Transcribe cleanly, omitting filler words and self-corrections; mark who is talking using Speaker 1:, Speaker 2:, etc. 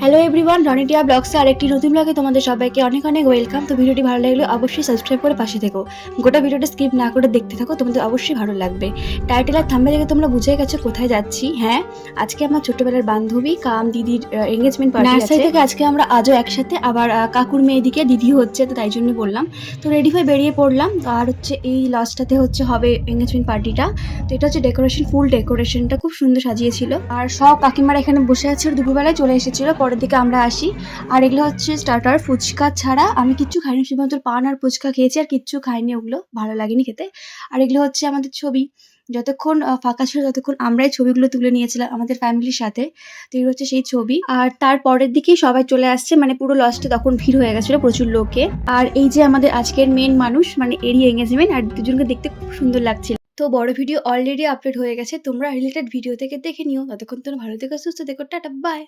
Speaker 1: Hello everyone, রনিটিয়া ব্লগসে আরেকটি নতুন ব্লগে তোমাদের সবাইকে অনেক অনেক ওয়েলকাম। তো ভিডিওটি ভালো লাগলে অবশ্যই সাবস্ক্রাইব করে পাশে থেকো। গোটা ভিডিওটা স্কিপ না করে দেখতে থাকো, তোমাদের অবশ্যই ভালো লাগবে। টাইটেল আর থাম্বনেল দেখে তোমরা বুঝে গেছো কোথায় যাচ্ছি। হ্যাঁ, আজকে আমার ছোটবেলার বান্ধবী কাম দিদির এঙ্গেজমেন্ট পার্টি আছে। নার্সারি থেকে আজকে আমরা আজও একসাথে, আবার কাকুর মেয়েদিকে দিদি হচ্ছে, তো তাই জন্য বললাম। তো রেডি হয়ে বেরিয়ে পড়লাম। তো আর হচ্ছে এই লজটাতে হবে এঙ্গেজমেন্ট পার্টিটা। তো এটা হচ্ছে ডেকোরেশন, ফুল ডেকোরেশনটা খুব সুন্দর সাজিয়েছিল। আর সব কাকিমারা এখানে বসে আছে, দুপুরবেলায় চলে এসেছিল, পরের দিকে আমরা আসি। আর এগুলো হচ্ছে স্টার্টার, ফুচকা ছাড়া আমি কিচ্ছু খাইনি, শুধুমাত্র পান আর ফুচকা খেয়েছি, আর কিচ্ছু খাইনি, ওগুলো ভালো লাগেনি খেতে। আর এগুলো হচ্ছে আমাদের ছবি, যতক্ষণ ফাঁকা ছিল ততক্ষণ আমরাই ছবিগুলো তুলে নিয়েছিলাম আমাদের ফ্যামিলির সাথে। তো এগুলো হচ্ছে সেই ছবি। আর তার পরের দিকেই সবাই চলে আসছে, মানে পুরো লজটা তখন ভিড় হয়ে গেছিল, প্রচুর লোকে। আর এই যে আমাদের আজকের মেন মানুষ, মানে এরই এঙ্গেজমেন্ট, আর দুজনকে দেখতে খুব সুন্দর লাগছিল। তো বড় ভিডিও অলরেডি আপলোড হয়ে গেছে, তোমরা রিলেটেড ভিডিও থেকে দেখে নিও। ততক্ষণ তোমরা ভালো থেকো, সুস্থ থেকো, টাটা বাই।